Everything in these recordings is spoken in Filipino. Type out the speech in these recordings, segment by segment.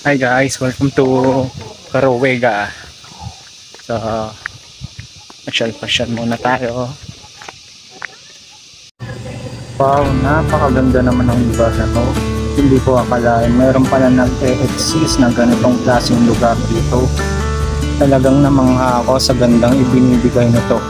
Hi guys, welcome to Karuwega. So, pasyal muna tayo. Wow, napakaganda naman ng lugar na to. Hindi ko akalain mayroon pala nag-e-exist na ganitong klaseng lugar dito. Talagang namangha ako sa gandang ibinibigay nito.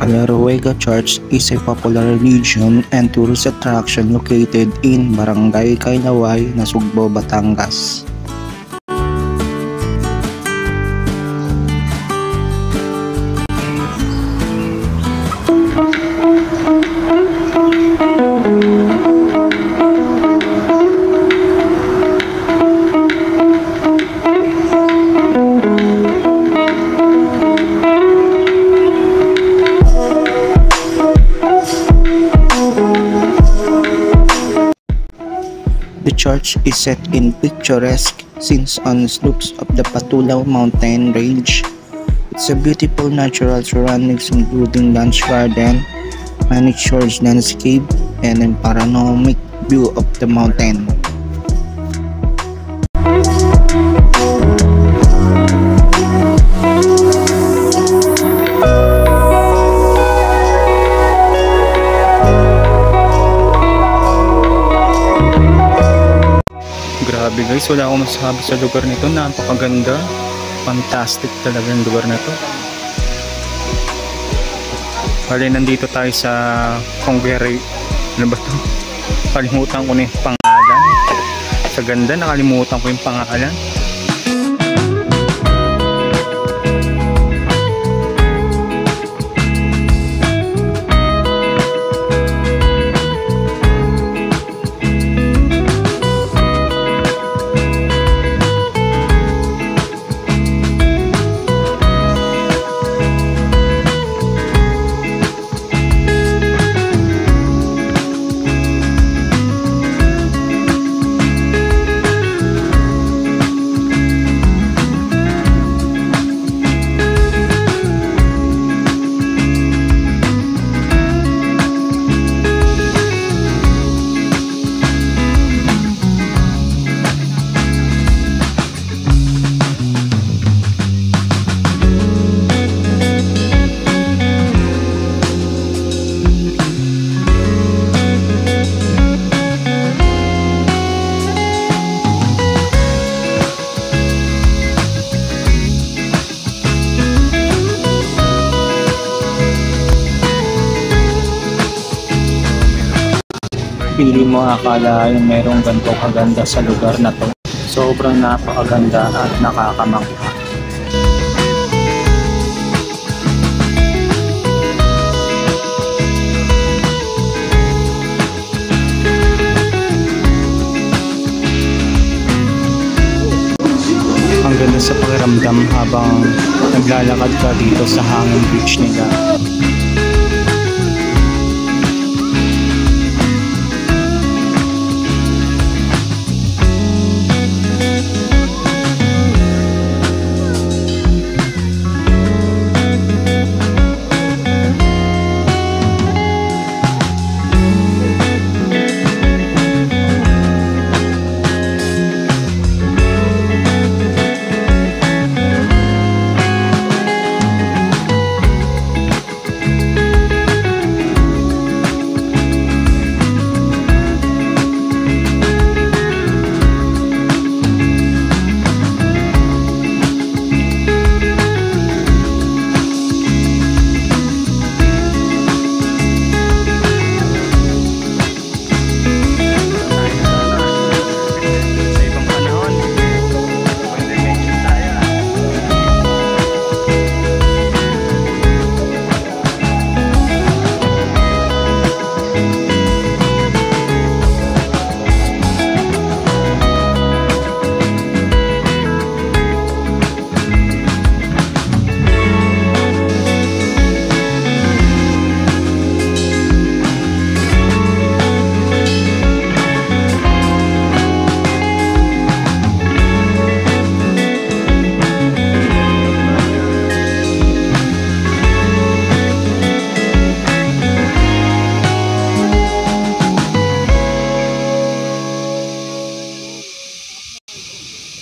Karuwega Church is a popular religion and tourist attraction located in Barangay Kailaway, Nasugbo, Batangas. The church is set in picturesque scenes on slopes of the Patulaw mountain range. It's a beautiful natural surroundings including lunch garden, manicured landscape, and a panoramic view of the mountain. Grabe guys, wala akong masasabi sa lugar nito. Napakaganda. Fantastic talaga yung lugar na to. Bali, nandito tayo sa Congueri. Ano ba to? Kalimutan ko na yung pangalan. Sa ganda, nakalimutan ko yung pangalan. Pili mo akala yung merong ganito kaganda sa lugar na to. Sobrang napakaganda at nakakamangha. Ang ganda sa pakiramdam habang naglalakad ka dito sa hanging beach nila.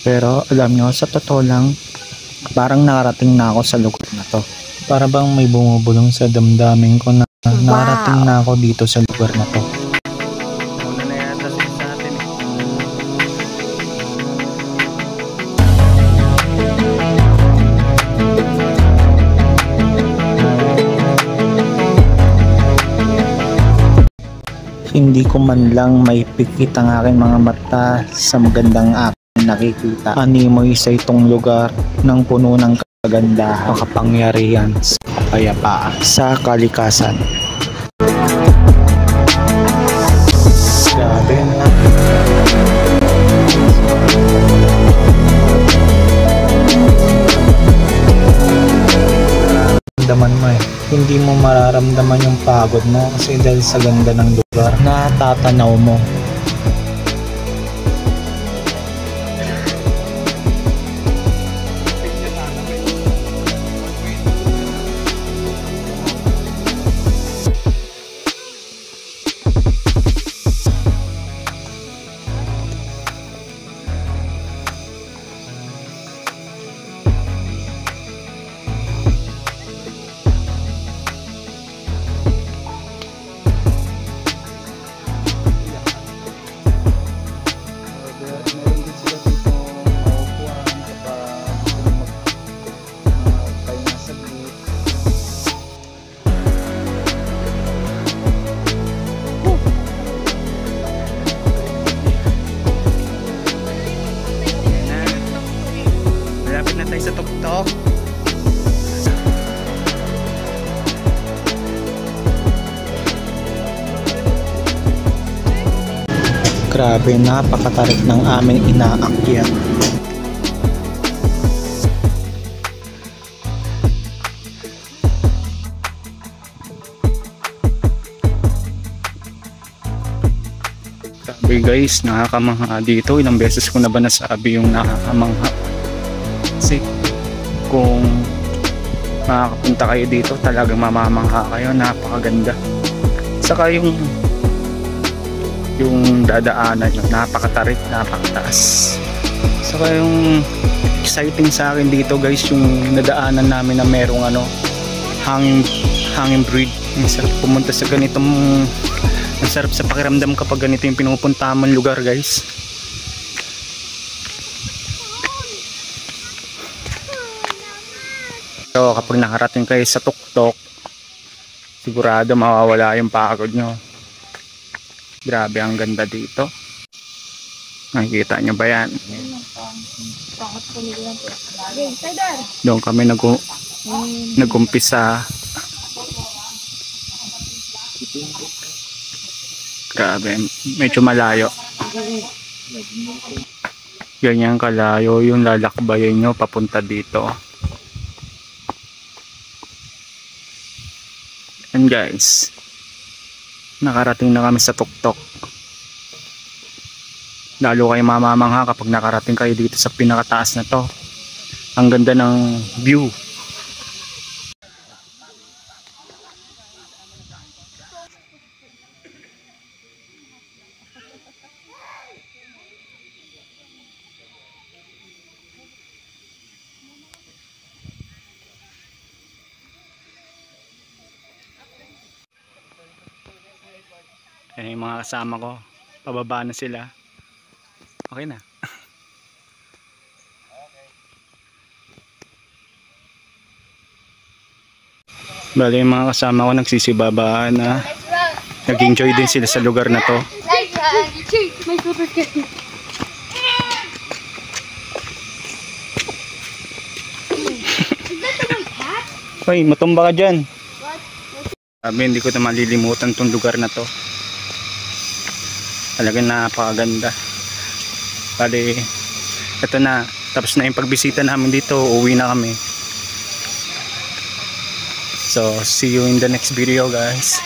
Pero alam nyo, sa totoo lang, parang nakarating na ako sa lugar na to. Para bang may bumubulong sa damdamin ko na nakarating na ako dito sa lugar na to. Una na yata sa atin eh. Hindi ko man lang may pikit ang aking mga mata sa magandang aking nakikita. Animoy sa itong lugar ng puno ng kagandahan, kapangyarihan, sa kapayapaan, sa kalikasan. Grabe na. Daman mo eh. Hindi mo mararamdaman yung pagod mo kasi dahil sa ganda ng lugar na tatanaw mo. Malapit na tayo sa tuktok. Grabe, napakatarik ng aming inaakyat. Grabe guys, nakakamangha dito. Ilang beses ko na ba nasabi yung nakakamangha. Kasi kung makakapunta kayo dito, talagang mamamangha kayo. Napakaganda. Saka yung dadaanan nyo, napakatarik, napakataas. Saka yung exciting sa akin dito guys, yung nadaanan namin na merong hanging bridge. Ang sarap pumunta sa ganitong, ang sarap sa pakiramdam kapag ganito yung pinupunta mong lugar guys. So kapag nakarating kayo sa tuktok, sigurado mawawala yung pagod nyo. Grabe, ang ganda dito. Nakikita nyo ba yan? Doon kami nag-umpisa. Grabe, medyo malayo. Ganyan kalayo yung lalakbayin nyo papunta dito. And guys, nakarating na kami sa tuktok. Lalo kayo mamamangha kapag nakarating kayo dito sa pinakataas na to. Ang ganda ng view. Ayan yung mga kasama ko. Pababa na sila. Okay na. Bali yung mga kasama ko nagsisibabaan na nag-enjoy din sila sa lugar na to. Hoy, matumba ka dyan. Sabi, hindi ko na malilimutan tong lugar na to. Talagang napakaganda. Bali, ito na, tapos na yung pagbisita namin dito, uwi na kami. So, see you in the next video guys.